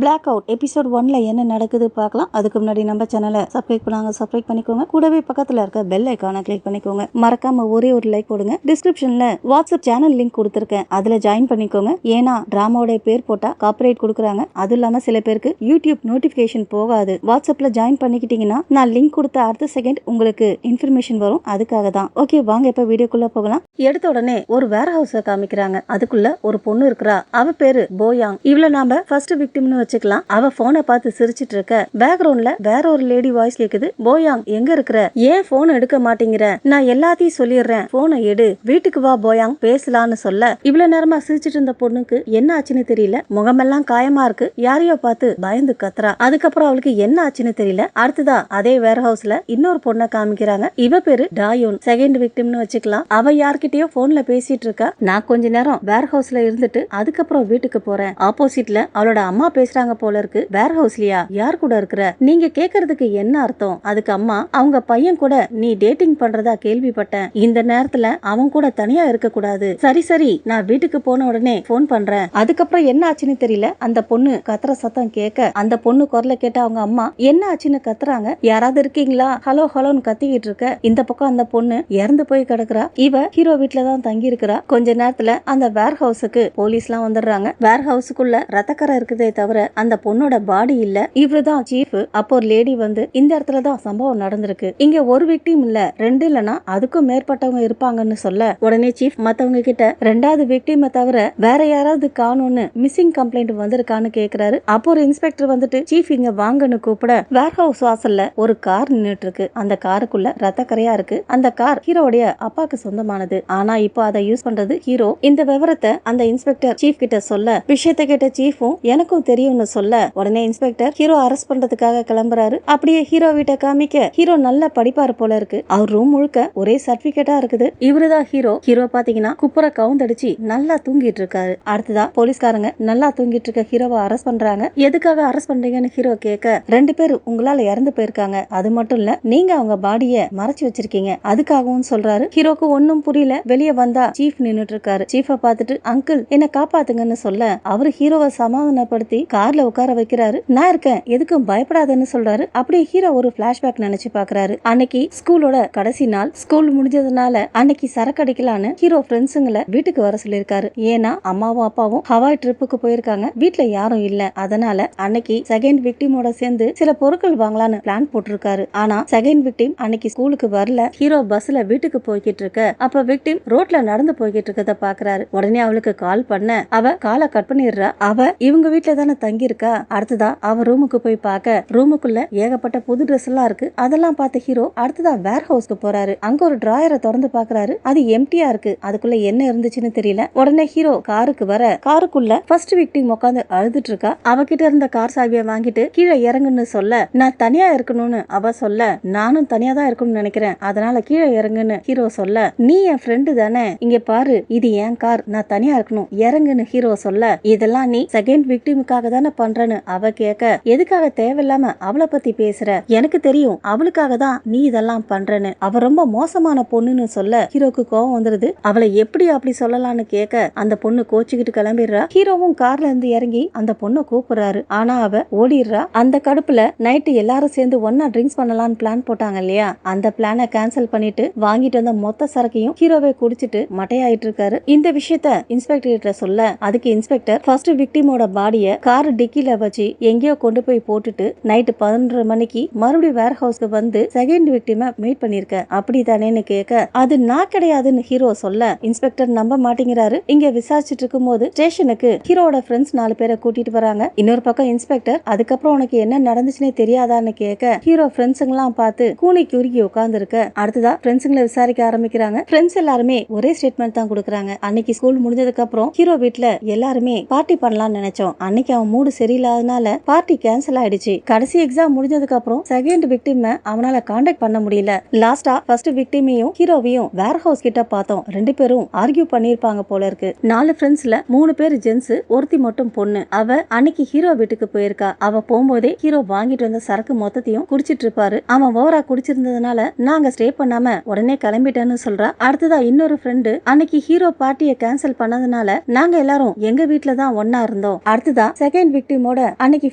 Black out episode 1ல என்ன நடக்குது பார்க்கலாம். அதுக்கு முன்னாடி நம்ம சேனலை சப்ஸ்கிரைப் பண்ணாங்க, சப்ஸ்கிரைப் பண்ணிக்கோங்க. கூடவே பக்கத்துல இருக்க பெல் ஐக்கானை கிளிக் பண்ணிக்கோங்க. மறக்காம ஒரே ஒரு லைக் போடுங்க. டிஸ்கிரிப்ஷன்ல வாட்ஸ்அப் சேனல் லிங்க் கொடுத்துருக்கேன், அதுல ஜாயின் பண்ணிக்கோங்க. ஏன்னா டிராமாவோட பேர் போட்டா காப்பிரைட் கொடுக்குறாங்க. அதுவும் இல்லாம சில பேருக்கு யூடியூப் நோட்டிபிகேஷன் போகாது. வாட்ஸ்அப்ல ஜாயின் பண்ணிக்கிட்டீங்கன்னா நான் லிங்க் கொடுத்த அடுத்த செகண்ட் உங்களுக்கு இன்ஃபர்மேஷன் வரும். அதுக்காக தான். ஓகே, வாங்க இப்ப வீடியோக்குள்ள போகலாம். எடுத்த உடனே ஒரு வேர் ஹவுஸ காமிக்கிறாங்க. அதுக்குள்ள ஒரு பொண்ணு இருக்கிறா. அவ பேரு போயாங். இவள நாம ஃபர்ஸ்ட் விக்டிம்னு வச்சுக்கலாம். அவ போனை பார்த்து சிரிச்சிட்டு இருக்க. பேக்ரவுண்ட்ல வேற ஒரு லேடி வாய்ஸ் கேக்குது. போயாங், எங்க இருக்கிற? ஏன் போன் எடுக்க மாட்டேங்கிற? நான் எல்லாத்தையும் சொல்லிடுறேன், போனை எடு, வீட்டுக்கு வா போயாங், பேசலான்னு சொல்ல இவ்வளவு நேரமா சிரிச்சிட்டு இருந்த பொண்ணுக்கு என்ன ஆச்சுன்னு தெரியல. முகமெல்லாம் காயமா இருக்கு. யாரையோ பார்த்து பயந்து கத்துறா. அதுக்கப்புறம் அவளுக்கு என்ன ஆச்சுன்னு தெரியல. அடுத்ததா அதே வேர் ஹவுஸ்ல இன்னொரு பொண்ணை காமிக்கிறாங்க. இவ பேரு டாயோன், செகண்ட் விக்டிம்னு வச்சுக்கலாம். அவ யார்கிட்டயோ போன்ல பேசிட்டு இருக்கா. நான் கொஞ்ச நேரம் வேர் ஹவுஸ்ல இருந்துட்டு அதுக்கப்புறம் வீட்டுக்கு போறேன். ஆப்போசிட்ல அவளோட அம்மா பேசுறாங்க போல இருக்கு. வேர் ஹவுஸ்லயா? யார் கூட இருக்கிற? நீங்க கேக்குறதுக்கு என்ன அர்த்தம்? அதுக்கு அம்மா, அவங்க பையன் கூட நீ டேட்டிங் பண்றதா கேள்விப்பட்டேன். இந்த நேரத்துல அவன் கூட தனியா இருக்க கூடாது. சரி சரி, நான் வீட்டுக்கு போன உடனே போன் பண்றேன். அதுக்கப்புறம் என்ன ஆச்சுன்னு தெரியல. அந்த பொண்ணு கத்துற சத்தம் கேட்க அந்த பொண்ணு குரலை கேட்ட அவங்க அம்மா என்ன ஆச்சுன்னு கத்துறாங்க. யாராவது இருக்கீங்களா? ஹலோ ஹலோன்னு கத்திக்கிட்டு இருக்க. இந்த பக்கம் அந்த பொண்ணு இறந்து போய் கிடக்குறா. இவ ஹீரோ வீட்டுல தான் தங்கி இருக்கிறா. கொஞ்ச நேரத்துல அந்த வேர் ஹவுஸுக்கு போலீஸ் எல்லாம் வந்துடுறாங்க. வேர் ஹவுஸுக்குள்ள ரத்தக்கரை இருக்குதே தவிர அந்த பொண்ணோட பாடி இல்ல. இவருதான் சீஃப். அப்போ ஒரு லேடி வந்து இந்த இடத்துலதான் சம்பவம் நடந்திருக்கு, இங்க ஒரு விக்டிம் இல்ல, ரெண்டு இல்லனா அதுக்கும் மேற்பட்டவங்க இருப்பாங்கன்னு சொல்ல உடனே சீஃப் மத்தவங்க கிட்ட ரெண்டாவது விக்டிமை தவிர வேற யாராவது காணும்னு மிஸ்ஸிங் கம்ப்ளைண்ட் வந்திருக்கான்னு கேக்குறாரு. அப்போ ஒரு இன்ஸ்பெக்டர் வந்துட்டு சீஃப் இங்க வாங்கன்னு கூப்பிட வேர் ஹவுஸ் வாசல்ல ஒரு கார் நின்னுட்டு இருக்கு. அந்த காருக்குள்ள ரத்தக்கரையா இருக்கு. அந்த கார் ஹீரோடைய அப்பாக்கு சொந்தமானது. ஆனா இப்போ அதை யூஸ் பண்றது ஹீரோ. இந்த விவரத்தை அந்த இன்ஸ்பெக்டர் சீஃப் கிட்ட சொல்ல விஷயத்தை கேட்ட சீஃபும் எனக்கும் தெரியும்னு சொல்ல உடனே இன்ஸ்பெக்டர் ஹீரோ அரெஸ்ட் பண்றதுக்காக கிளம்புறாரு. அப்படியே ஹீரோ வீட்டை காமிக்க ஹீரோ நல்லா படிப்பாரு போல இருக்கு. அவர் ரூம் முழுக்க ஒரே சர்டிபிகேட்டா இருக்குது. இவருதான் ஹீரோ. ஹீரோ பாத்தீங்கன்னா குப்புற கவுந்தடிச்சு நல்லா தூங்கிட்டு இருக்காரு. அடுத்ததா போலீஸ்காரங்க நல்லா தூங்கிட்டு இருக்க ஹீரோவை அரெஸ்ட் பண்றாங்க. எதுக்காக அரெஸ்ட் பண்றீங்கன்னு ஹீரோ கேட்க ரெண்டு பேர் உங்களால இறந்து போயிருக்காங்க, அது மட்டும் இல்ல நீங்க அவங்க பாடிய மறைச்சு வச்சிருக்கீங்க, அதுக்காகவும் சொல்றாரு. ஹீரோக்கு ஒன்னும் புரியல. வெளியே வந்தா சீஃப் நின்னுட்டு இருக்காரு. சீஃப பார்த்துட்டு அங்கிள் என்ன காப்பாத்துங்கன்னு சொல்ல அவரு ஹீரோவை சமாதானப்படுத்தி கார்ல உட்கார வைக்கிறாரு. நான் இருக்கேன், எதுக்கும் பயப்படாதன்னு சொல்றாரு. அப்படியே ஹீரோ ஒரு பிளாஷ்பேக் நினைச்சு பாக்குறாரு. அன்னைக்கு ஸ்கூலோட கடைசி நாள். ஸ்கூல் முடிஞ்சதுனால அன்னைக்கு சரக்கு அடிக்கலான்னு ஹீரோ ஃப்ரெண்ட்ஸுங்களை வீட்டுக்கு வர சொல்லிருக்காரு. ஏன்னா அம்மாவும் அப்பாவும் ஹவாய் ட்ரிப்புக்கு போயிருக்காங்க, வீட்டுல யாரும் இல்ல. அதனால அன்னைக்கு செகண்ட் விக்டிமோட சேர்ந்து சில பொருட்கள் வாங்கலான்னு பிளான் போட்டிருக்காரு. ஆனா செகண்ட் விக்டிம் அன்னைக்கு ஸ்கூலுக்கு வரல. ஹீரோ பஸ்ல வீட்டுக்கு போய்கிட்டு இருக்க அப்ப விக்டிம் ரோட்ல நடந்து போய்கிட்டு இருக்கத பாக்குறாரு. உடனே அவளுக்கு கால் பண்ண அவ காலை கட் பண்ணிடுறா. அவ இவங்க வீட்டுல தானே தங்கி இருக்கா. அடுத்ததா அவ ரூமுக்கு போய் பார்க்க ரூமுக்குள்ள ஏகப்பட்ட புது ட்ரெஸ் எல்லாம் இருக்கு. அதெல்லாம் பார்த்த ஹீரோ அடுத்ததா வேர் ஹவுஸ்க்கு போறாரு. அங்க ஒரு டிராயரை திறந்து பாக்குறாரு. அது எம்டியா இருக்கு. அதுக்குள்ள என்ன இருந்துச்சுன்னு தெரியல. உடனே ஹீரோ காருக்கு வர காருக்குள்ள ஃபர்ஸ்ட் விக்டிம் உட்காந்து அழுதுட்டு இருக்கா. அவகிட்ட இருந்த கார் சாவியை வாங்கிட்டு கீழே இறங்குன்னு சொல்ல நான் தனியா இருக்கணும்னு அவ சொல்ல நானும் தனியா தான் இருக்கணும்னு நினைக்கிறேன், அதனால கீழே இறங்குன்னு ஹீரோ சொல்ல நீ என் ஃப்ரெண்டு தானே, இங்க பாரு இது என் கார், நான் தனியா இருக்கணும், இறங்குன்னு ஹீரோ சொல்ல இதெல்லாம் நீ செகண்ட் விக்டிமுக்காக தானே பண்றன்னு அவ கேட்க எதுக்காக தேவையில்லாம அவளை பத்தி பேசுற, எனக்கு தெரியும் அவளுக்காக தான் நீ இதெல்லாம் பண்றன்னு. அவ ரொம்ப மோசமான பொண்ணுன்னு சொல்ல ஹீரோக்கு கோவம் வந்துருது. அவளை எப்படி அப்படி சொல்லலாம்னு கேட்க அந்த பொண்ணு கோச்சிக்கிட்டு கிளம்பிடுறா. ஹீரோவும் கார்ல இருந்து இறங்கி அந்த பொண்ணை கூப்பிடுறாரு. ஆனா அவ ஓடிடுறா. அந்த கடுப்புல நைட்டு எல்லாரும் சேர்ந்து ஒன்னா ட்ரிங்க்ஸ் பண்ணலாம்னு பிளான் போட்டாங்க இல்லையா, அந்த பிளானை கேன்சல் பண்ணிட்டு வாங்கிட்டு வந்த மொத்த சரக்கையும் ஹீரோவை குடிச்சிட்டு மட்டையாயிட்டு இருக்காரு. இந்த விஷயத்த இன்ஸ்பெக்டர் கிட்ட சொல்ல அதுக்கு இன்ஸ்பெக்டர் ஃபர்ஸ்ட் விக்டிமோட பாடிய கார் டிக்கில வச்சு எங்கேயோ கொண்டு போய் போட்டுட்டு நைட்டு 11:30 மணிக்கு மறுபடியும் வேர் ஹவுஸ்க்கு வந்து செகண்ட் விக்டிம மீட் பண்ணிருக்க அப்படித்தானேன்னு கேட்க அது நான் கிடையாதுன்னு ஹீரோ சொல்ல இன்ஸ்பெக்டர் நம்ப மாட்டேங்கிறாரு. இங்க விசாரிச்சுட்டு இருக்கும் போது ஸ்டேஷனுக்கு ஹீரோட ஃப்ரெண்ட்ஸ் 4 பேரை கூட்டிட்டு வராங்க. இன்னொரு பக்கம் இன்ஸ்பெக்டர் அதுக்கப்புறம் உனக்கு என்ன நடந்துச்சுன்னே தெரியாதான்னு கேட்க ஹீரோ ஃப்ரெண்ட்ஸுங்கெல்லாம் பார்த்து கூனி குறுகி உட்கார்ந்து இருக்க. அடுத்ததா ஃப்ரெண்ட்ஸுங்களை விசாரிக்க ஆரம்பிக்கிறாங்க. ஃப்ரெண்ட்ஸ் எல்லாருமே ஒரே ஸ்டேட்மெண்ட் தான் கொடுக்குறாங்க. அன்னைக்கு ஸ்கூல் முடிஞ்சதுக்கு அப்புறம் ஹீரோ வீட்டுல எல்லாருமே பார்ட்டி பண்ணலாம்னு நினைச்சோம், அன்னைக்கு அவன் மூடு சரியில்லாதனால பார்ட்டி கேன்சல் ஆயிடுச்சு. கடைசி எக்ஸாம் முடிஞ்சதுக்கு அப்புறம் செகண்ட் விக்டிம் அவனால கான்டாக்ட் பண்ண முடியல. லாஸ்டா ஃபர்ஸ்ட் விக்டிமையும் ஹீரோவையும் வேர் ஹவுஸ் கிட்ட பார்த்தோம். ரெண்டு பேரும் ஆர்கியூ பண்ணிருப்பாங்க போல இருக்கு. 4 ஃப்ரெண்ட்ஸ்ல 3 பேர் ஜென்ஸ், ஒருத்தி மட்டும் பொண்ணு. அவ அன்னைக்கு ஹீரோ வீட்டுக்கு போயிருக்கா. அவ போகும்போதே ஹீரோ வாங்கிட்டு வந்த சரக்கு மொத்தத்தையும் குடிச்சிட்டு இருப்பாரு. அவன் ஓவரா குடிச்சிருந்ததுனால நாங்க ஸ்டே பண்ணாம உடனே கிளம்பிட்டேன்னு சொல்றா. அடுத்ததா இன்னொரு ஃப்ரெண்டு அன்னைக்கு ஹீரோ பார்ட்டியை கேன்சல் பண்ணதுனால நாங்க எல்லாரும் எங்க வீட்டுல தான் ஒன்னா இருந்தோம். அடுத்ததா செகண்ட் செகண்ட் விக்டிமோட அன்னைக்கு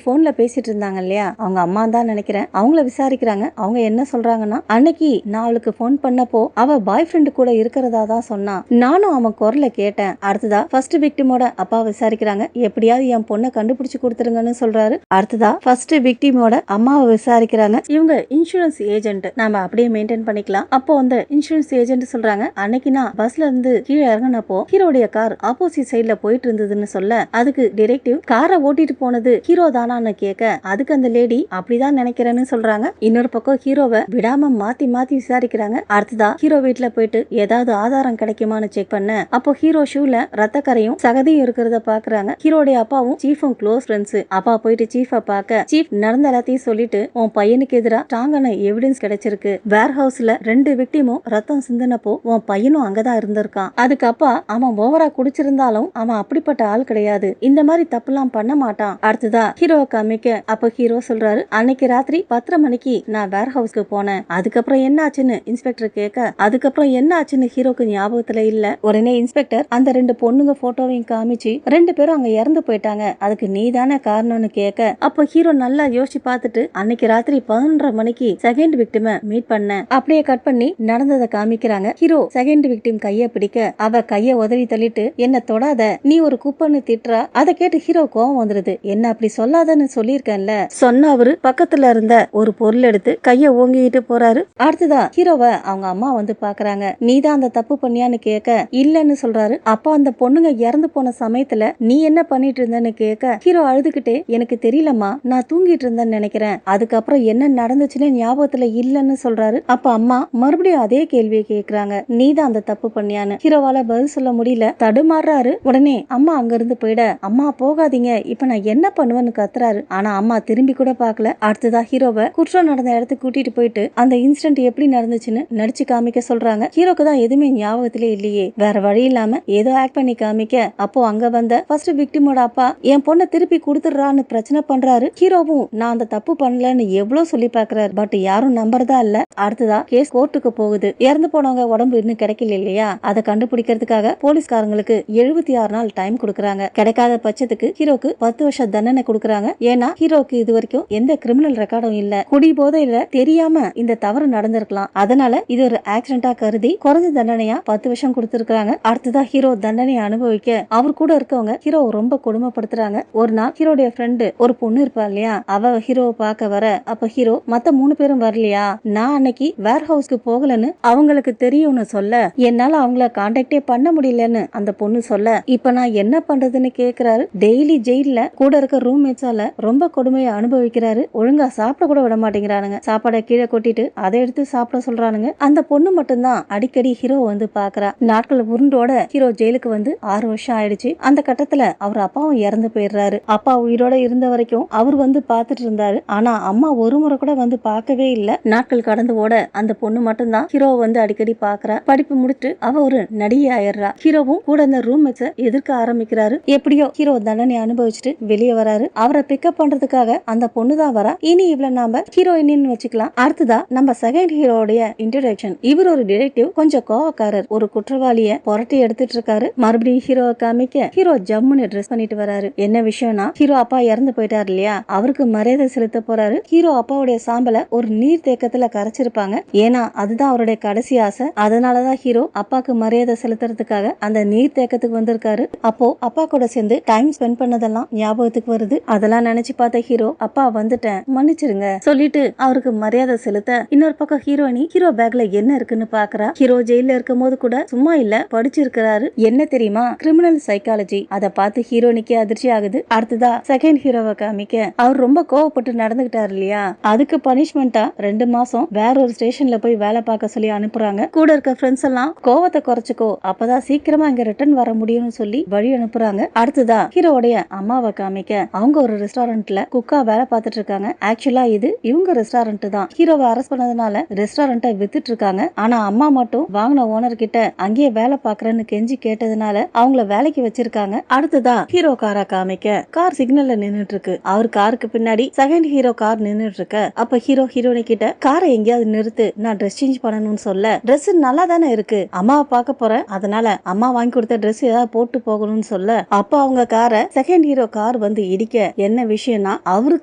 போன்ல பேசிட்டு இருந்தாங்க இல்லையா, அவங்க அம்மா தான் நினைக்கிறேன். அவங்கள விசாரிக்கிறாங்க. அவங்க என்ன சொல்றாங்கன்னா, அன்னைக்கு நான் அவளுக்கு போன் பண்ணப்போ அவ பாய் ஃப்ரெண்டு கூட இருக்கிறதா தான் சொன்னா. நானும் அவன் குரல கேட்டேன். அடுத்ததா ஃபர்ஸ்ட் விக்டிமோட அப்பா விசாரிக்கிறாங்க. எப்படியாவது என் பொண்ணை கண்டுபிடிச்சு கொடுத்துருங்கன்னு சொல்றாரு. அடுத்ததா ஃபர்ஸ்ட் விக்டிமோட அம்மாவை விசாரிக்கிறாங்க. இவங்க இன்சூரன்ஸ் ஏஜென்ட், நாம அப்படியே மெயின்டைன் பண்ணிக்கலாம். அப்போ அந்த இன்சூரன்ஸ் ஏஜென்ட் சொல்றாங்க, அன்னைக்கு நான் பஸ்ல இருந்து கீழே இறங்கினப்போ ஹீரோடைய கார் ஆப்போசிட் சைட்ல போயிட்டு இருந்ததுன்னு சொல்ல, அதுக்கு டிடெக்டிவ் காரை ஓட்டிட்டு போனது ஹீரோ தானான்னு கேட்க, அதுக்கு அந்த லேடி அப்படிதான் நினைக்கிறேன்னு சொல்றாங்க. இன்னொரு பக்கம் ஹீரோவை விடாம மாத்தி மாத்தி விசாரிக்கிறாங்க. அடுத்ததா ஹீரோ வீட்டுல போயிட்டு ஏதாவது ஆதாரம் கிடைக்குமான்னு செக் பண்ண, அப்போ ஹீரோ ஷூல ரத்தக்கரையும் சகதியும் இருக்கிறத பாக்குறாங்க. ஹீரோடைய அப்பாவும் சீஃபும் க்ளோஸ் ஃப்ரெண்ட்ஸ். அப்பா போயிட்டு சீஃபை பார்க்க, சீஃப் நடந்த எல்லாத்தையும் சொல்லிட்டு, உன் பையனுக்கு எதிராக ஸ்ட்ராங்கான எவிடன்ஸ் கிடைச்சிருக்கு. வேர் ஹவுஸ்ல 2 விக்டிமும் ரத்தம் சிந்தினப்போ உன் பையனும் அங்கதான் இருந்திருக்கான். அதுக்கு அப்பா அவன் ஓவரா குடிச்சிருந்தாலும் அவன் அப்படிப்பட்ட ஆள் கிடையாது. இந்த மாதிரி தப்புலாம் பண்ண மாட்டான். அடுத்ததா ஹீரோவை காமிக்க, அப்ப ஹீரோ சொல்றாரு, அன்னைக்கு ராத்திரி 10:30 மணிக்கு நான் வேர் ஹவுஸ்க்கு போனேன். அதுக்கப்புறம் என்ன ஆச்சுன்னு இன்ஸ்பெக்டர் கேட்க, அதுக்கப்புறம் என்ன ஆச்சுன்னு ஹீரோக்கு ஞாபகத்துல இல்ல. உடனே இன்ஸ்பெக்டர் அந்த 2 பொண்ணுங்க போட்டோவையும் காமிச்சு, 2 பேரும் அங்க இறந்து போயிட்டாங்க, அதுக்கு நீ தானே காரணம்னு கேட்க, அப்ப ஹீரோ நல்லா யோசிச்சு பார்த்துட்டு, அன்னைக்கு ராத்திரி 11:30 மணிக்கு செகண்ட் விக்டிமை மீட் பண்ண அப்படியே கட் பண்ணி நடந்ததை காமிக்கிறாங்க. ஹீரோ செகண்ட் விக்டிம் கைய பிடிக்க, அவ கைய உதறி தள்ளிட்டு, என்ன தொடாத, நீ ஒரு குப்பன்னு திட்டுறா. அதை கேட்டு ஹீரோ கோவம் வந்துருது. என்ன அப்படி சொல்லாதன்னு சொல்லியிருக்கேன்ல. சொன்ன அவரு பக்கத்துல இருந்த ஒரு பொருள் எடுத்து கைய ஓங்கிட்டு போறாரு. அடுத்ததா ஹீரோவை அவங்க அம்மா வந்து பாக்குறாங்க. நீதான் அந்த தப்பு பண்ணியான்னு கேட்க, இல்லன்னு சொல்றாரு. அப்ப அந்த பொண்ணுங்க இறந்து போன சமயத்துல நீ என்ன பண்ணிட்டு இருந்தன்னு கேட்க, ஹீரோ அழுதுகிட்டே, எனக்கு தெரியலம்மா, நான் தூங்கிட்டு இருந்தேன்னு நினைக்கிறேன், அதுக்கப்புறம் என்ன நடந்துச்சுன்னு ஞாபகத்துல இல்லன்னு சொல்றாரு. அப்ப அம்மா மறுபடியும் அதே கேள்வியை கேக்குறாங்க, நீதான் அந்த தப்பு பண்ணியான்னு. ஹீரோவால பதில் சொல்ல முடியல, தடுமாறுறாரு. உடனே அம்மா அங்க இருந்து போயிட, அம்மா போகாதீங்க, இப்ப நான் என்ன பண்ணுவேன்னு கத்துறாரு. ஆனா அம்மா திரும்பி கூட பாக்கல. அடுத்ததா ஹீரோவை குற்றம் நடந்த இடத்துக்கு கூட்டிட்டு போயிட்டு அந்த இன்சிடென்ட் எப்படி நடந்துச்சுன்னு நடிச்சு காமிக்க சொல்றாங்க. ஹீரோக்கு தான் எதுவுமே ஞாபகத்திலே இல்லையே. வேற வழி இல்லாம ஏதோ ஆக்ட் பண்ணி காமிக்க, அப்போ அங்க வந்த ஃபர்ஸ்ட் விக்டிமோட அப்பா என் பொண்ணை திருப்பி கொடுத்துடுறான்னு பிரச்சனை பண்றாரு. ஹீரோவும் நான் அந்த தப்பு பண்ணலன்னு எவ்வளவு சொல்லி பாக்குறாரு. பட் யாரும் நம்புறதா இல்ல. அடுத்ததா கேஸ் கோர்ட்டுக்கு போகுது. இறந்து போனவங்க உடம்பு இன்னும் கிடைக்கல இல்லையா, அதை கண்டுபிடிக்கிறதுக்காக போலீஸ்காரங்களுக்கு 76 நாள் டைம் கொடுக்கறாங்க. கிடைக்காத பட்சத்துக்கு ஹீரோக்கு 10 வருஷம் தண்டனை கொடுக்கறாங்க. ஏன்னா ஹீரோக்கு இது வரைக்கும் எந்த கிரிமினல் ரெக்கார்டும் இல்ல. குடி போதையில தெரியாம இந்த தவறு நடந்திருக்கலாம். அதனால இது ஒரு ஆக்சிடென்டா கருதி குறைஞ்ச தண்டனையா 10 வருஷம் கொடுத்திருக்காங்க. அடுத்ததா ஹீரோ தண்டனையை அனுபவிக்க அவர் கூட இருக்கவங்க ஹீரோ ரொம்ப கொடுமைப்படுத்துறாங்க. ஒரு நாள் ஹீரோடைய ஃப்ரெண்டு ஒரு பொண்ணு இருப்பா இல்லையா, அவ ஹீரோவை பார்க்க வர, அப்ப ஹீரோ மத்த 3 பேரும் வரலையா, நான் அன்னைக்கு வேர் ஹவுஸ்க்கு போகலன்னு அவங்களுக்கு தெரியும்னு சொல்ல, என்னால அவங்கள கான்டாக்டே பண்ண முடியலன்னு அந்த பொண்ணு சொல்ல, இப்ப நான் என்ன பண்றதுன்னு கேக்குறாரு. டெய்லி ஜெயில கூட இருக்க ரூம்மேட்ஸால ரொம்ப கொடுமையை அனுபவிக்கிறாரு. ஒழுங்கா சாப்பிட கூட விட மாட்டேங்கிறானுங்க. சாப்பாடை கீழே கொட்டிட்டு அதை எடுத்து சாப்பிட சொல்றானுங்க. அந்த பொண்ணு மட்டும்தான் அடிக்கடி ஹீரோ வந்து பாக்குறா. நாட்கள் உருண்டோட ஹீரோ ஜெயிலுக்கு வந்து 6 வருஷம் ஆயிடுச்சு. அந்த கட்டத்துல அவர் அப்பாவும் இறந்து போயிடுறாரு. அப்பா உயிரோட இருந்த வரைக்கும் அவர் வந்து பாத்துட்டு இருந்தாரு. ஆனா அம்மா ஒரு முறை கூட வந்து பார்க்கவே இல்ல. நாட்கள் கடந்து ஓட அந்த பொண்ணு மட்டும்தான் ஹீரோ வந்து அடிக்கடி பாக்குறா. படிப்பு முடிச்சுட்டு அவ ஒரு நடிகை ஆயிடுறா. ஹீரோவும் கூட அந்த ரூம்மேட்ஸ எதிர்க்க ஆரம்பிக்கிறாரு. எப்படியோ ஹீரோ தண்டனை அனுபவிச்சுட்டு வெளியே வராரு. அவரை பிக்கப் பண்றதுக்காக அந்த பொண்ணு தான் வரா. இனி இவ்வளவு நாம ஹீரோயின்னு வச்சுக்கலாம். அடுத்ததா நம்ம செகண்ட் ஹீரோடைய இன்ட்ரோடக்ஷன். இவர் ஒரு டிடெக்டிவ், கொஞ்சம் கோவக்காரர். ஒரு குற்றவாளிய புரட்டி எடுத்துட்டு இருக்காரு. மறுபடியும் ஹீரோவை காமிக்க, ஹீரோ ஜம்முன்னு ட்ரெஸ் பண்ணிட்டு வராரு. என்ன விஷயம்னா, ஹீரோ அப்பா இறந்து போயிட்டாரு இல்லையா, அவருக்கு மரியாதை செலுத்த போறாரு. ஹீரோ அப்பாவுடைய சாம்பலை ஒரு நீர் தேக்கத்துல கரைச்சிருப்பாங்க. ஏன்னா அதுதான் அவருடைய கடைசி ஆசை. அதனாலதான் ஹீரோ அப்பாக்கு மரியாதை செலுத்துறதுக்காக அந்த நீர் தேக்கத்துக்கு வந்திருக்காரு. அப்போ அப்பா கூட சேர்ந்து டைம் ஸ்பெண்ட் பண்ணதெல்லாம் ஞாபகத்துக்கு வருது. அதெல்லாம் நினைச்சு பார்த்த ஹீரோ, அப்பா வந்துட்டேன் மன்னிச்சிருங்க சொல்லிட்டு அவருக்கு மரியாதை செலுத்த, இன்னொரு பக்கம் ஹீரோயினி ஹீரோ பேக்ல என்ன இருக்குன்னு பாக்குறா. ஹீரோ ஜெயில இருக்கும் போது கூட சும்மா இல்ல, படிச்சிருக்கிறாரு. என்ன தெரியுமா, கிரிமினல் சைக்காலஜி. அதை பார்த்து ஹீரோனிக்கே அதிர்ச்சி ஆகுது. அடுத்ததா செகண்ட் ஹீரோவை காமிக்க, அவர் ரொம்ப கோவப்பட்டு நடந்துகிட்டாரு இல்லையா, அதுக்கு பனிஷ்மெண்டா 2 மாசம் வேற ஒரு ஸ்டேஷன்ல போய் வேலை பார்க்க சொல்லி அனுப்புறாங்க. கூட இருக்க ஃப்ரெண்ட்ஸ் எல்லாம் கோவத்தை குறைச்சுக்கோ, அப்பதான் சீக்கிரமா இங்க ரிட்டர்ன் வர முடியும்னு சொல்லி வழி அனுப்புறாங்க. அடுத்ததா ஹீரோடைய அம்மாவை காமிக்க, அவங்க ஒரு ரெஸ்டாரண்ட்ல குக்கா வேலை பார்த்துட்டு இருக்காங்க. ஆக்சுவலா இது இவங்க ரெஸ்டாரண்ட் தான். ஹீரோவை அரெஸ்ட் பண்ணதுனால ரெஸ்டாரண்ட்டை வித்துட்டு இருக்காங்க. ஆனா அம்மா மட்டும் வாங்கின ஓனர் கிட்ட அங்கேயே வேலை பாக்குறேன்னு கெஞ்சி கேட்டதுனால அவங்கள வேலைக்கு வச்சிருக்காங்க. அடுத்ததா ஹீரோ காரை காமிக்க, கார் சிக்னல்ல நின்னுட்டு இருக்கு. அவர் காருக்கு பின்னாடி செகண்ட் ஹீரோ கார் நின்னுட்டு இருக்க. அப்ப ஹீரோ ஹீரோனி கிட்ட, காரை எங்கேயாவது நிறுத்து, நான் ட்ரெஸ் சேஞ்ச் பண்ணணும்னு சொல்ல, ட்ரெஸ் நல்லா தானே இருக்கு, அம்மாவை பார்க்க போறேன், அதனால அம்மா வாங்கி கொடுத்த ட்ரெஸ் ஏதாவது போட்டு போகணும்னு சொல்ல, அப்ப அவங்க காரை செகண்ட் ஹீரோ கார் வந்து இடிக்க என்ன விஷயம்னா அவரு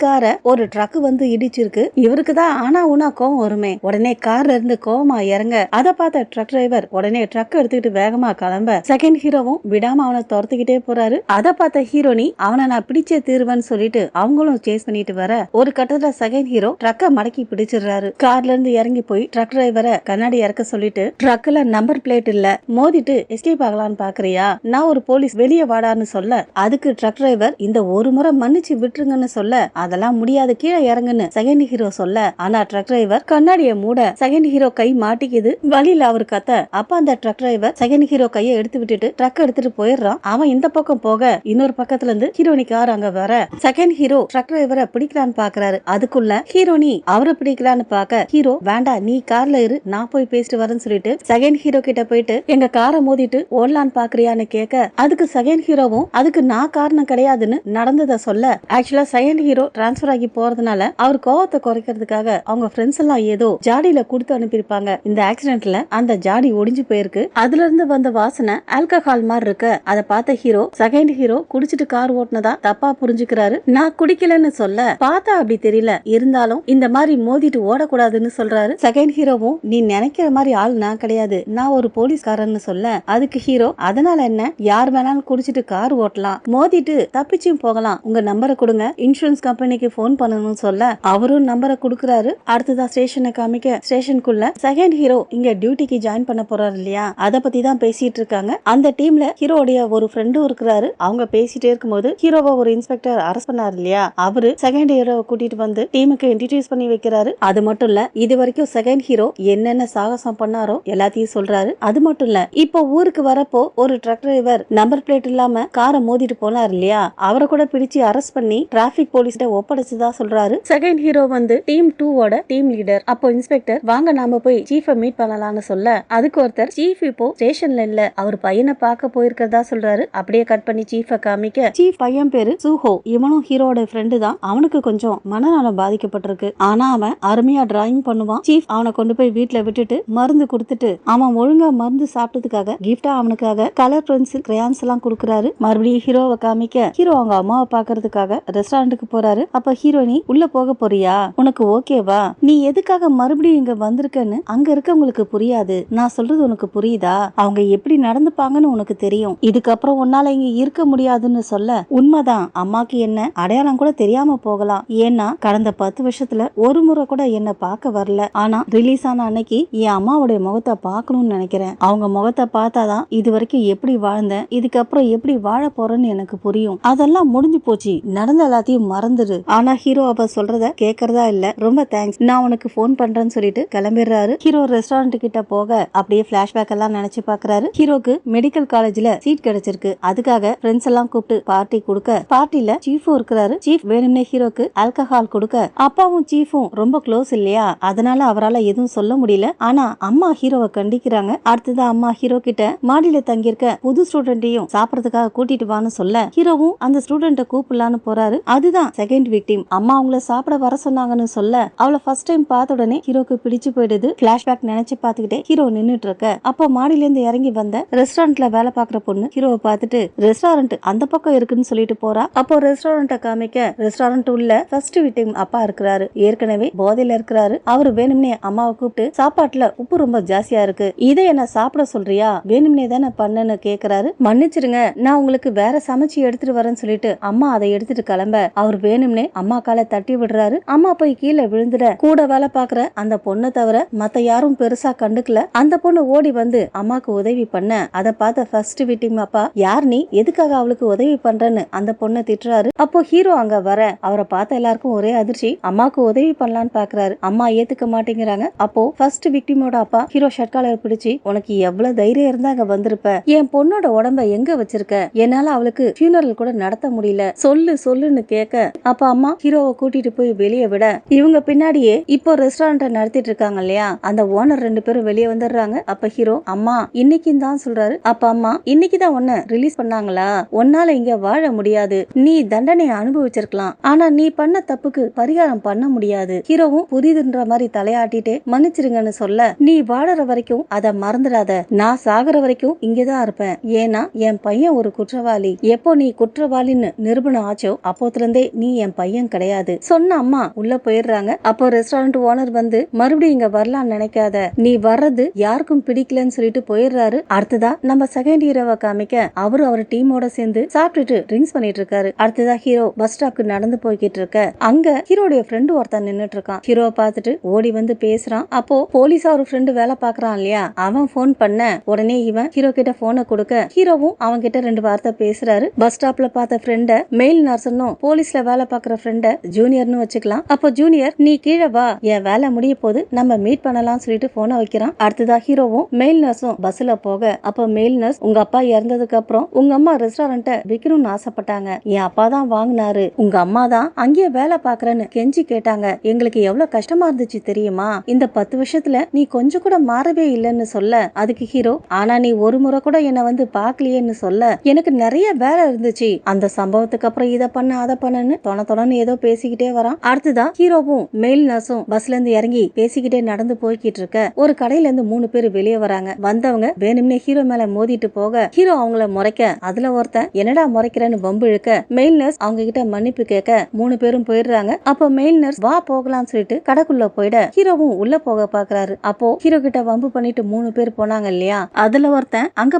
காரை ஒரு ட்ரக் வந்து இடிச்சிருக்கு. இவருக்கு தான் ஆனா உனா கோவம் வருமே. உடனே கார்ல இருந்து கோவமா இறங்க அதை பார்த்த ட்ரக் டிரைவர் உடனே ட்ரக் எடுத்துக்கிட்டு வேகமா கிளம்ப செகண்ட் ஹீரோவும் விடாம அவனை துரத்துக்கிட்டே போறாரு. அதை பார்த்த ஹீரோனி அவனை நான் பிடிச்சே தீருவேன்னு சொல்லிட்டு அவங்களும் சேஸ் பண்ணிட்டு வர ஒரு கட்டத்துல செகண்ட் ஹீரோ ட்ரக்கை மடக்கி பிடிச்சிடுறாரு. கார்ல இருந்து இறங்கி போய் ட்ரக் டிரைவரை கண்ணாடி இறக்க சொல்லிட்டு ட்ரக்ல நம்பர் பிளேட் இல்ல மோதிட்டு எஸ்கேப் ஆகலான்னு பாக்குறியா, நான் ஒரு போலீஸ் வெளியே வாடான்னு சொல்ல அதுக்கு ட்ரக் டிரைவர் இந்த ஒரு முறை மன்னிச்சு விட்டுருங்கன்னு சொல்ல அதெல்லாம் முடியாது கீழே இறங்குன்னு செகண்ட் ஹீரோ சொல்ல ஆனா ட்ரக் டிரைவர் கண்ணாடியை மூட செகண்ட் ஹீரோ கை மாட்டிக்குது. வழியில அவர் கத்த அப்ப அந்த ட்ரக் டிரைவர் செகண்ட் ஹீரோ கையை எடுத்து விட்டுட்டு ட்ரக் எடுத்துட்டு போயிடுறான். அவன் இந்த பக்கம் போக இன்னொரு பக்கத்துல இருந்து ஹீரோனி கார் அங்க வர செகண்ட் ஹீரோ ட்ரக் டிரைவரை பிடிக்கலான்னு பாக்குறாரு. அதுக்குள்ள ஹீரோனி அவரை பிடிக்கலான்னு பாக்க ஹீரோ வேண்டாம் நீ கார்ல இரு நான் போய் பேசிட்டு வரேன்னு சொல்லிட்டு செகண்ட் ஹீரோ கிட்ட போயிட்டு எங்க காரை மோதிட்டு ஓடலான்னு பாக்குறியான்னு கேட்க அதுக்கு செகண்ட் ஹீரோவும் அதுக்கு நான் காரணம் கிடையாதுன்னு நடந்ததை சொல்ல ஆக்சுவலா செகண்ட் ஹீரோ டிரான்ஸ்பர் ஆகி போறதுனால அவர் கோவத்தை குறைக்கிறதுக்காக அவங்க ஃப்ரெண்ட்ஸ் எல்லாம் ஏதோ ஜாடியில கொடுத்து அனுப்பியிருப்பாங்க. இந்த ஆக்சிடென்ட்ல அந்த ஜாடி ஒடிஞ்சு போயிருக்கு. அதுல இருந்து வந்த வாசனை ஆல்கஹால் மாதிரி இருக்கு. அதை பார்த்த ஹீரோ செகண்ட் ஹீரோ குடிச்சிட்டு கார் ஓட்டுனதா தப்பா புரிஞ்சுக்கிறாரு. நான் குடிக்கலன்னு சொல்ல பார்த்தா அப்படி தெரியல, இருந்தாலும் இந்த மாதிரி மோதிட்டு ஓடக்கூடாதுன்னு சொல்றாரு. செகண்ட் ஹீரோவும் நீ நினைக்கிற மாதிரி ஆள் நான் கிடையாது, நான் ஒரு போலீஸ்காரன்னு சொல்ல அதுக்கு ஹீரோ அதனால என்ன, யார் வேணாலும் குடிச்சிட்டு கார் ஓட்டலாம், மோதிட்டு தப்பிச்சும் போகலாம், உங்க நம்பரை கொடுங்க இன்சூரன்ஸ் கம்பெனிக்கு போன் பண்ணணும்னு சொல்ல அவரும் நம்பரை கொடுக்கறாரு. அடுத்ததான் ஸ்டேஷனை காமிக்க ஸ்டேஷனுக்குள்ள செகண்ட் ஹீரோ இங்க டியூட்டிக்கு ஜாயின் பண்ண போறாரு இல்லையா, அத பத்தி தான் பேசிட்டு இருக்காங்க. அந்த டீம்ல ஹீரோடைய ஒரு ஃப்ரெண்டும் இருக்கிறாரு. அவங்க பேசிட்டே இருக்கும்போது ஹீரோவை ஒரு இன்ஸ்பெக்டர் அரெஸ்ட் பண்ணாரு இல்லையா, அவரு செகண்ட் ஹீரோவை கூட்டிட்டு வந்து டீமுக்கு இன்ட்ரோடியூஸ் பண்ணி வைக்கிறாரு. அது மட்டும் இல்ல இது வரைக்கும் செகண்ட் ஹீரோ என்னென்ன சாகசம் பண்ணாரோ எல்லாத்தையும் சொல்றாரு. அது மட்டும் இல்ல இப்போ ஊருக்கு வரப்போ ஒரு ட்ரக் டிரைவர் நம்பர் பிளேட் இல்லாம காரை மோதிட்டு போனார் இல்லையா, அவரை கூட பிடிச்சு அரெஸ்ட் பண்ணி டிராபிக் போலீஸ்ட ஒப்படைச்சதா சொல்றாரு. செகண்ட் ஹீரோ வந்து டீம் 2ஓட டீம் லீடர். அப்போ இன்ஸ்பெக்டர் வாங்க நாம போய் சீஃபை மீட் பண்ணலாம்னு சொல்ல அதுக்கு ஒருத்தர் சீஃப் இப்போ ஸ்டேஷன்ல இல்ல அவர் பையனை பார்க்க போயிருக்கிறதா சொல்றாரு. அப்படியே கட் பண்ணி சீஃபை காமிக்க சீஃப் பையன் பேரு சூஹோ. இவனும் ஹீரோட ஃப்ரெண்டு தான். அவனுக்கு கொஞ்சம் மனநலம் பாதிக்கப்பட்டிருக்கு. ஆனா அவன் அருமையா டிராயிங் பண்ணுவான். சீஃப் அவனை கொண்டு போய் வீட்டுல விட்டுட்டு மருந்து கொடுத்துட்டு அவன் ஒழுங்கா மருந்து சாப்பிட்டதுக்காக கிஃப்டா அவனுக்காக கலர் பென்சில் கிரையான்ஸ் எல்லாம் கொடுக்கறாரு. மறுபடியும் ஹீரோவை காமிக்க ஹீரோ அவங்க அம்மாவை பாக்குறதுக்காக ரெஸ்டாரண்ட்டுக்கு போறாரு. அப்ப ஹீரோனி உள்ள போக போறியா, உனக்கு ஓகேவா, நீ எதுக்காக மறுபடியும் இங்க வந்திருக்கன்னு அங்க இருக்கவங்களுக்கு புரியாது, நான் சொல்றது உனக்கு புரியுதா, அவங்க எப்படி நடந்துப்பாங்கன்னு உனக்கு தெரியும், இதுக்கப்புறம் உன்னால இங்க இருக்க முடியாதுன்னு சொல்ல உண்மைதான் அம்மாக்கு என்ன அடையாளம் கூட தெரியாம போகலாம், ஏன்னா கடந்த 10 வருஷத்துல ஒரு முறை கூட என்ன பார்க்க வரல, ஆனா ரிலீஸ் ஆன அன்னைக்கு என் அம்மாவுடைய முகத்தை பார்க்கணும்னு நினைக்கிறேன், அவங்க முகத்தை பார்த்தாதான் இது வரைக்கும் எப்படி வாழ்ந்தேன் இதுக்கப்புறம் எப்படி வாழ போறேன்னு எனக்கு புரியும், அதெல்லாம் முடிஞ்சு போச்சு நடந்த எல்லாத்தையும் மறந்துடு. ஆனா ஹீரோ அவ சொல்றத கேக்குறதா இல்ல. ரொம்ப தேங்க்ஸ் நான் உனக்கு போன் பண்றேன்னு சொல்லிட்டு கிளம்பிடுறாரு. ஹீரோ ரெஸ்டாரண்ட் கிட்ட போக அப்படியே பிளாஷ்பேக் எல்லாம் நினைச்சு பாக்குறாரு. ஹீரோக்கு மெடிக்கல் காலேஜ்ல சீட் கிடைச்சிருக்கு. அதுக்காக ஃப்ரெண்ட்ஸ் எல்லாம் கூப்பிட்டு பார்ட்டி கொடுக்க பார்ட்டில சீஃபும் இருக்கிறாரு. சீஃப் வேணும்னே ஹீரோக்கு ஆல்கஹால் கொடுக்க அப்பாவும் சீஃபும் ரொம்ப க்ளோஸ் இல்லையா, அதனால அவரால் எதுவும் சொல்ல முடியல. ஆனா அம்மா ஹீரோவை கண்டிக்கிறாங்க. அடுத்ததான் அம்மா ஹீரோ கிட்ட மாடியில தங்கியிருக்க புது ஸ்டூடெண்ட்டையும் சாப்பிடறதுக்காக கூட்டிட்டு வான்னு சொல்ல ஹீரோவும் அந்த ஸ்டூடெண்ட்டை கூப்பிடலான்னு போறாரு. அதுதான் செகண்ட் விக்டிம். அம்மா அவங்கள சாப்பிட வர சொன்னாங்கன்னு சொல்ல அவளை ஃபர்ஸ்ட் டைம் பார்த்த உடனே ஹீரோக்கு பிடிச்சு போயிடுது. பிளாஷ்பேக் நினைச்சு பார்த்துக்கிட்டே ஹீரோ நின்னுட்டு இருக்க அப்போ மாடியில இருந்து இறங்கி வந்த ரெஸ்டாரண்ட்ல வேலை பாக்குற பொண்ணு ஹீரோவை பார்த்துட்டு ரெஸ்டாரண்ட் அந்த பக்கம் இருக்குன்னு சொல்லிட்டு போறா. அப்போ ரெஸ்டாரண்ட்டை காமிக்க ரெஸ்டாரண்ட் உள்ள ஃபர்ஸ்ட் விக்டிம் அப்பா இருக்கிறாரு. ஏற்கனவே போதையில இருக்கிறாரு. அவரு வேணும்னே அம்மாவை கூப்பிட்டு சாப்பாட்டுல உப்பு ரொம்ப ஜாஸ்தியா இருக்கு, இதை என்ன சாப்பிட சொல்றியா, வேணும்னே தானே பண்ணன்னு கேக்குறாரு. மன்னிச்சிருங்க நான் உங்களுக்கு வேற சமைச்சு எடுத்துட்டு வரேன்னு சொல்லிட்டு அம்மா அதை எடுத்துட்டு கிளம்ப அவர் வேணும்னே அம்மா காலை தட்டி விடுறாரு. அம்மா போய் கீழே விழுந்துட கூட வேலை பாக்குற அந்த பொண்ணை தவிர மத்த யாரும் பெருசா கண்டுக்கல. அந்த பொண்ணு ஓடி வந்து அம்மாக்கு உதவி பண்ண அதை பார்த்த ஃபர்ஸ்ட் விக்டிம் அப்பா யார் நீ, எதுக்காக அவளுக்கு உதவி பண்றன்னு அந்த பொண்ணை திட்டுறாரு. அப்போ ஹீரோ அங்க வர அவரை பார்த்த எல்லாருக்கும் ஒரே அதிர்ச்சி. அம்மாக்கு உதவி பண்ணலான்னு பாக்குறாரு. அம்மா ஏத்துக்க மாட்டேங்கிறாங்க. அப்போ ஃபர்ஸ்ட் விக்டிமோட அப்பா ஹீரோ ஷர்ட் காலர் பிடிச்சி உனக்கு எவ்வளவு தைரியம் இருந்தா அங்க வந்திருப்ப, என் பொண்ணோட உடம்ப எங்க வச்சிருக்க, என்னால அவளுக்கு ஃபியூனரல் கூட நடத்த முடியல, சொல்லு சொல்லுன்னு கேட்க அப்ப அம்மா ஹீரோவை கூட்டிட்டு போய் வெளியே விட இவங்க பின்னாடியே இப்போ ரெஸ்டாரண்ட் நடத்திட்டு இருக்காங்க இல்லையா அந்த ஓனர் 2 பேரும் வெளியே வந்துடுறாங்க. அப்ப ஹீரோ அம்மா இன்னைக்கு தான் சொல்றாரு. அப்ப அம்மா இன்னைக்குதான் உன்னை ரிலீஸ் பண்ணாங்களா, உன்னால இங்க வாழ முடியாது, நீ தண்டனை அனுபவிச்சிருக்கலாம், ஆனா நீ பண்ண தப்புக்கு பரிகாரம் பண்ண முடியாது. ஹீரோவும் புரியுதுன்ற மாதிரி தலையாட்டிட்டே மன்னிச்சிருங்கன்னு சொல்ல நீ வாழற வரைக்கும் அதை மறந்துடாத, நான் சாகுற வரைக்கும் இங்கதான் இருப்பேன், ஏன்னா என் பையன் ஒரு குற்றவாளி, எப்போ நீ குற்றவாளி குற்றவாளின்னு நிரூபணம் ஆச்சோ அப்போத்துல இருந்தே நீ என் பையன் கிடையாது சொன்ன அம்மா உள்ள போயிடுறாங்க. அப்போ ரெஸ்டாரண்ட் ஓனர் வந்து மறுபடியும் இங்க வரலாம்னு நினைக்காத, நீ வர்றது யாருக்கும் பிடிக்கலன்னு சொல்லிட்டு போயிடுறாரு. அடுத்ததா நம்ம செகண்ட் ஹீரோவை காமிக்க அவரு அவர் டீமோட சேர்ந்து சாப்பிட்டுட்டு ட்ரிங்க்ஸ் பண்ணிட்டு இருக்காரு. அடுத்ததா ஹீரோ பஸ் ஸ்டாப்க்கு நடந்து போய்கிட்டு இருக்க அங்க ஹீரோடைய ஃப்ரெண்டு ஒருத்தன் நின்னுட்டு இருக்கான். ஹீரோவை பார்த்துட்டு ஓடி வந்து பேசுறான். அப்போ போலீஸா ஒரு ஃப்ரெண்டு வேலை பாக்குறான் இல்லையா, அவன் போன் பண்ண உடனே இவன் ஹீரோ கிட்ட போனை கொடுக்க ஹீரோவும் அவன் கிட்ட 2 வார்த்தை பேசுறாரு. பஸ் ஸ்டாப்ல பார்த்த ஃப்ரெண்ட மெயில் நர்ஸ்னும் போலீஸ்ல வேலை பாக்குற ஃப்ரெண்ட ஜூனியர்னு வச்சுக்கலாம். அப்போ ஜூனியர் நீ கீழே வா, என் வேலை முடிய போது நம்ம மீட் பண்ணலாம் சொல்லிட்டு போனை வைக்கிறான். அடுத்ததா ஹீரோவும் மெயில் நர்ஸும் பஸ்ல போக அப்ப மெயில் நர்ஸ் உங்க அப்பா இறந்ததுக்கு அப்புறம் உங்க அம்மா ரெஸ்டாரண்ட விக்கணும்னு ஆசைப்பட்டாங்க, என் அப்பா தான் வாங்கினாரு, உங்க அம்மா தான் அங்கேயே வேலை பாக்குறேன்னு கெஞ்சி கேட்டாங்க, எங்களுக்கு எவ்வளவு கஷ்டமா இருந்துச்சு தெரியுமா, இந்த 10 வருஷத்துல நீ கொஞ்சம் கூட மாறவே இல்லைன்னு சொல்ல அதுக்கு ஹீரோ ஆனா நீ ஒரு முறை கூட என்ன வந்து பாக்கலையேன்னு சொல்ல எனக்கு நிறைய வேலை இருந்துச்சு, அந்த சம்பவத்துக்கு அப்புறம் இதை பண்ண அதை பண்ணு தொணன்னு ஏதோ பேசிக்கிட்டே வரான். அடுத்ததான் ஹீரோவும் மெயில் நர்ஸும் பஸ்ல இருந்து இறங்கி பேசிக்கிட்டே நடந்து போய்கிட்டு இருக்க ஒரு கடையில இருந்து 3 பேர் வெளியே வராங்க. வந்தவங்க வேணும்னே ஹீரோ மேல மோதிட்டு போக ஹீரோ அவங்கள முறைக்க அதுல ஒருத்தன் என்னடா முறைக்கிறேன்னு பம்பு இழுக்க மெயில் நர்ஸ் அவங்க கிட்ட மன்னிப்பு கேட்க 3 பேரும் போயிடுறாங்க. அப்போ மெயில் நர்ஸ் வா போகலாம்னு சொல்லிட்டு கடைக்குள்ள போயிட ஹீரோவும் உள்ள போக பாக்குறாரு. அப்போ ஹீரோ கிட்ட வம்பு பண்ணிட்டு 3 பேர் போனாங்க இல்லையா, அதுல ஒருத்தன் அங்க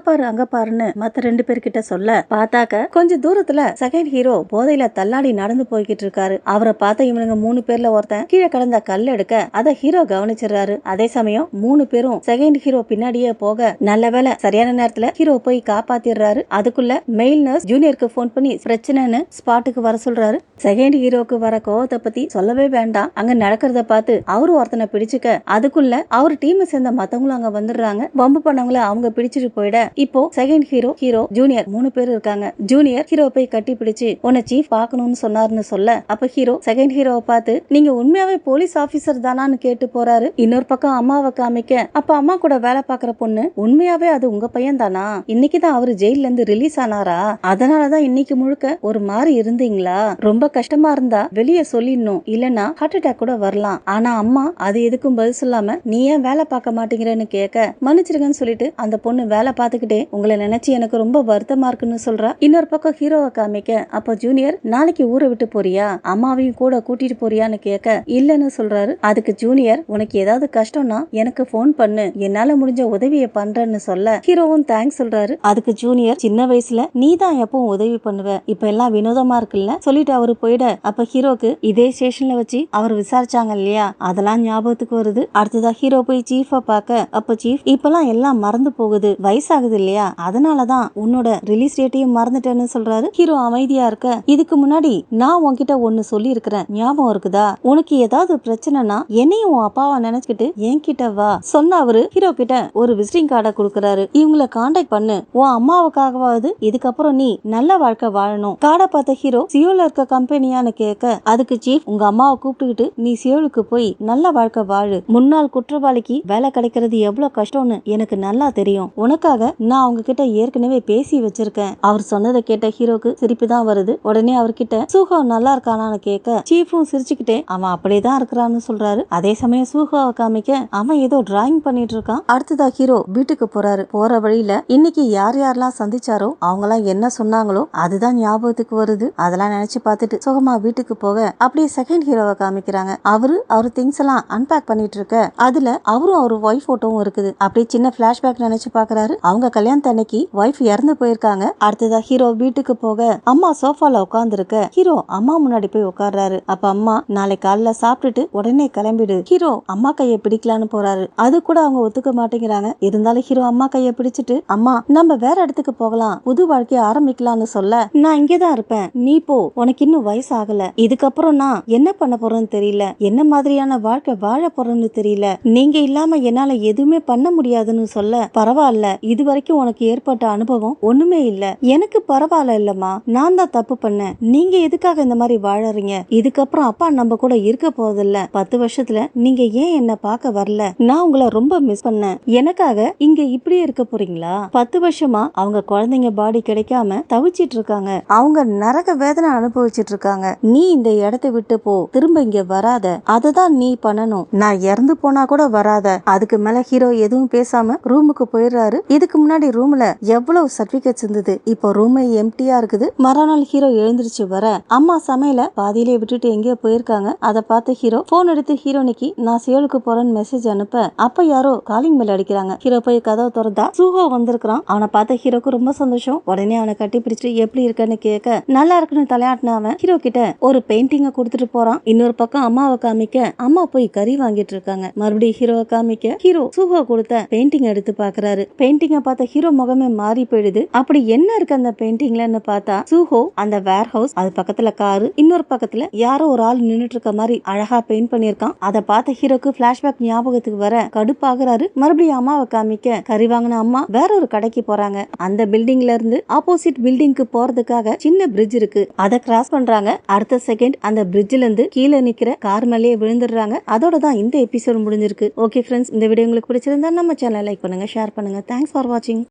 பாருன்னு மத்த 2 பேர் கிட்ட சொல்ல பார்த்தாக்க கொஞ்சம் தூரத்துல செகண்ட் ஹீரோ போதையில தள்ளாடி நடந்து போய்கிட்டு இருக்காரு. அவரை பார்த்த இவனுங்க 3 பேர்ல ஒருத்தன் கீழே கடந்த கல் எடுக்க அத ஹீரோ கவனிச்சிடறாரு. அதே சமயம் 3 பேரும் செகண்ட் ஹீரோ பின்னாடியே போக நல்ல வேலை சரியான நேரத்துல ஹீரோ போய் காப்பாத்திடுறாரு. அதுக்குள்ள மெயில் நர்ஸ் ஜூனியருக்கு போன் பண்ணி பிரச்சனைன்னு ஸ்பாட்டுக்கு வர சொல்றாரு. செகண்ட் ஹீரோக்கு வர கோவத்தை பத்தி சொல்லவே வேண்டாம். அங்க நடக்கிறத பார்த்து அவரு ஒருத்தனை பிடிச்சுக்க அதுக்குள்ள அவர் டீமை சேர்ந்த மத்தவங்களும் அங்க வந்துடுறாங்க. வம்பு பண்ணவங்கள அவங்க பிடிச்சிட்டு போயிட இப்போ செகண்ட் ஹீரோ ஜூனியர் 3 பேர் இருக்காங்க. ஜூனியர் ஹீரோ போய் கட்டி பிடிச்சு உன்னை சீஃப் பாக்கணும்னு சொன்னாருன்னு சொல்ல அப்ப ஹீரோ செகண்ட் ஹீரோவை பார்த்து நீங்க உண்மையாவே போலீஸ் ஆபீசர் தானான்னு கேட்டு போறாரு. இன்னொரு பக்கம் அம்மாவை காமிக்க அப்ப அம்மா கூட வேலை பாக்குற பொண்ணு உண்மையாவே அது உங்க பையன் தானா, இன்னைக்குதான் அவரு ஜெயில இருந்து ரிலீஸ் ஆனாரா, அதனாலதான் இன்னைக்கு முழுக்க ஒரு மாதிரி இருந்தீங்களா, ரொம்ப கஷ்டமா இருந்தா வெளியே சொல்லிடணும், இல்லனா ஹார்ட் அட்டாக் கூட வரலாம், ஆனா அம்மா அது எதுக்கும் பதில் சொல்லாம நீ ஏன் வேலை பார்க்க மாட்டேங்கிறன்னு கேட்க மன்னிச்சிருங்கன்னு சொல்லிட்டு அந்த பொண்ணு வேலை பார்த்துக்கிட்டே உங்களை நினைச்சு எனக்கு ரொம்ப வருத்தமா இருக்குன்னு சொல்றா. இன்னொரு பக்கம் ஹீரோவை காமிக்க அப்ப ஜூனியர் நாளைக்கு ஊரை விட்டு போறியா, அம்மாவையும் கூட கூட்டிட்டு போறியான்னு கேட்க இல்லன்னு சொல்றாரு. அதுக்கு ஜூனியர் உனக்கு ஏதாவது கஷ்டம்னா எனக்கு போன் பண்ணு, என்னால முடிஞ்ச உதவியை பண்றேன்னு சொல்ல ஹீரோவும் தேங்க்ஸ் சொல்றாரு. அதுக்கு ஜூனியர் சின்ன வயசுல நீ தான் எப்பவும் உதவி பண்ணுவ, இப்ப எல்லாம் வினோதமா இருக்குல்ல சொல்லிட்டு அவரு போயிட அப்ப ஹீரோக்கு இதே ஸ்டேஷன்ல வச்சு அவர் விசாரிச்சாங்க இல்லையா அதெல்லாம் ஞாபகத்துக்கு வருது. அடுத்ததா ஹீரோ போய் சீஃப பார்க்க அப்ப சீஃப் இப்பெல்லாம் எல்லாம் மறந்து போகுது, வயசாகுது இல்லையா, அதனாலதான் உன்னோட ரிலீஸ் டேட்டையும் மறந்துட்டேன்னு சொல்றாரு. ஹீரோ அமைதியா இருக்க இதுக்கு முன்னாடி நான் உன்கிட்ட ஒன்னு சொல்லி இருக்கிறேன் ஞாபகம் இருக்குதா, உனக்கு ஏதாவது பிரச்சனைனா என்னையும் உன் அப்பாவை நினைச்சுக்கிட்டு என்கிட்ட வா சொன்ன அவரு ஹீரோ கிட்ட ஒரு விசிட்டிங் கார்டை கொடுக்கறாரு. இவங்களை கான்டாக்ட் பண்ணு, உன் அம்மாவுக்காகவாவது இதுக்கப்புறம் நீ நல்ல வாழ்க்கை வாழணும். கார்டை பார்த்த ஹீரோ சியோல இருக்க கம்பெனியான்னு கேட்க அதுக்கு சீஃப் உங்க அம்மாவை கூப்பிட்டுக்கிட்டு நீ சியோலுக்கு போய் நல்ல வாழ்க்கை வாழு, முன்னாள் குற்றவாளிக்கு வேலை கிடைக்கிறது எவ்வளவு கஷ்டம்னு எனக்கு நல்லா தெரியும், உனக்காக நான் அவங்க கிட்ட ஏற்கனவே பேசி வச்சிருக்கேன். அவர் சொன்னதை கேட்ட ஹீரோக்கு சிரிப்பு தான் வருது. உடனே அவர்கிட்ட சூஹாவ் நல்லா இருக்கானான்னு கேட்க சீஃபும் சிரிச்சுக்கிட்டே அவன் அப்படியேதான் இருக்கிறான்னு சொல்றாரு. அதே சமயம் சூஹாவை காமிக்க அவன் ஏதோ டிராயிங் பண்ணிட்டு இருக்கான். அடுத்ததா ஹீரோ வீட்டுக்கு போறாரு. போற வழியில இன்னைக்கு யார் யாரெல்லாம் சந்திச்சாரோ அவங்க எல்லாம் என்ன சொன்னாங்களோ அதுதான் ஞாபகத்துக்கு வருது. அதெல்லாம் நினைச்சு பார்த்துட்டு சுகமா வீட்டுக்கு போக அப்படியே செகண்ட் ஹீரோவை காமிக்கிறாங்க. அவரு திங்ஸ் எல்லாம் அன்பேக் பண்ணிட்டு இருக்க அதுல அவரும் அவர் ஒய்ஃப் போட்டோவும் இருக்குது. அப்படியே சின்ன பிளாஷ்பேக் நினைச்சு பாக்குறாரு. அவங்க கல்யாணத்து அன்னைக்கு ஒய்ஃப் இறந்து போயிருக்காங்க. அடுத்ததா ஹீரோ வீட்டுக்கு போக அம்மா சோஃபால உட்கார்ந்து இருக்க ஹீரோ அம்மா முன்னாடி போய் உட்கார்றாரு. அப்ப அம்மா நாளை காலைல சாப்பிட்டுட்டு உடனே கிளம்பிடு, ஹீரோ அம்மா கையை பிடிக்கலான்னு போறாரு. அது கூட அவங்க ஒத்துக்க மாட்டேங்கிறாங்க. இருந்தாலும் ஹீரோ அம்மா கையை பிடிச்சிட்டு அம்மா நம்ம வேற இடத்துக்கு போகலாம், புது வாழ்க்கைய ஆரம்பிக்கலாம்னு சொல்ல நான் இங்கேதான் இருப்பேன், நீ போ, உனக்கு இன்னும் வயசு ஆகல, இதுக்கப்புறம் நான் என்ன பண்ண போறேன்னு தெரியல, என்ன மாதிரியான வாழ்க்கை வாழ போறேன்னு தெரியல, நீங்க இல்லாம என்னால எதுவுமே பண்ண முடியாதுன்னு சொல்ல பரவாயில்ல, இது வரைக்கும் உனக்கு ஏற்பட்ட அனுபவம் ஒண்ணுமே இல்ல, எனக்கு பரவாயில்ல இல்லம்மா, நான் தான் தப்பு பண்ணேன், நீங்க எதுக்காக இந்த மாதிரி வாழறீங்க, இதுக்கப்புறம் அப்பா நம்ம கூட இருக்க போதில்ல, 10 வருஷத்துல நீங்க ஏன் என்ன பார்க்க வரல, நான் உங்களை ரொம்ப மிஸ் பண்ணேன், எனக்காக இங்க இப்படியே இருக்க போறீங்களா, 10 வருஷமா அவங்க குழந்தைங்க பாடி கிடைக்காம தவிச்சிட்டு இருக்காங்க, அவங்க நரக வேதனை அனுபவிச்சிட்டு இருக்காங்க, நீ இந்த இடத்தை விட்டு போ, திரும்ப இங்க வராத, அததான் நீ பண்ணணும், நான் இறந்து போனா கூட வராத. அதுக்கு மேல ஹீரோ எதுவும் பேசாம ரூமுக்கு போயிடுறாரு. இதுக்கு முன்னாடி ரூம்ல எவ்வளவு சர்டிபிகேட்ஸ் இருந்தது, இப்போ ரூமே எம்டியா இருக்கு. இருக்குது. மறுநாள் ஹீரோ எழுந்திருச்சு வர அம்மா சமையல பாதியிலே விட்டுட்டு எங்கேயோ போயிருக்காங்க. அதை பார்த்த ஹீரோ போன் எடுத்து ஹீரோனிக்கு நான் சியோலுக்கு போறேன்னு மெசேஜ் அனுப்ப அப்ப யாரோ காலிங் பெல் அடிக்கிறாங்க. ஹீரோ போய் கதவை திறந்தா சூஹோ வந்திருக்கான். அவனை பார்த்த ஹீரோக்கு ரொம்ப சந்தோஷம். உடனே அவனை கட்டி பிடிச்சிட்டு எப்படி இருக்கன்னு கேட்க நல்லா இருக்குன்னு தலையாட்டின அவன் ஹீரோ கிட்ட ஒரு பெயிண்டிங்க கொடுத்துட்டு போறான். இன்னொரு பக்கம் அம்மாவை காமிக்க அம்மா போய் கறி வாங்கிட்டு இருக்காங்க. மறுபடியும் ஹீரோவை காமிக்க ஹீரோ சூஹோ கொடுத்த பெயிண்டிங் எடுத்து பாக்குறாரு. பெயிண்டிங்க பார்த்த ஹீரோ முகமே மாறி போயிடுது. அப்படி என்ன இருக்கு அந்த பெயிண்டிங்லன்னு பார்த்தா சூஹோ அந்த வேர் ஹவுஸ், அது பக்கத்துல காரு, இன்னொரு பக்கத்துல யாரோ ஒரு ஆள் நின்னுட்டு இருக்க மாதிரி அழகா பெயிண்ட் பண்ணிருக்கான். அதை பார்த்த ஹீரோக்கு பிளாஷ்பேக் ஞாபகத்துக்கு வர கடுப்பாகிறாரு. மறுபடியும் அம்மாவை காமிக்க கறி வாங்கின அம்மா வேற ஒரு கடைக்கு போறாங்க. அந்த பில்டிங்ல இருந்து ஆப்போசிட் பில்டிங்க்கு போறதுக்காக சின்ன பிரிட்ஜ் இருக்கு. அதை கிராஸ் பண்றாங்க. அடுத்த செகண்ட் அந்த பிரிட்ஜ்ல இருந்து கீழே நிக்கிற கார் மேலேயே விழுந்துடுறாங்க. அதோட தான் இந்த எபிசோட் முடிஞ்சிருக்கு. ஓகே ஃப்ரெண்ட்ஸ், இந்த வீடியோ உங்களுக்கு பிடிச்சிருந்தா நம்ம சேனலை லைக் பண்ணுங்க, ஷேர் பண்ணுங்க. தேங்க்ஸ் ஃபார் வாட்சிங்.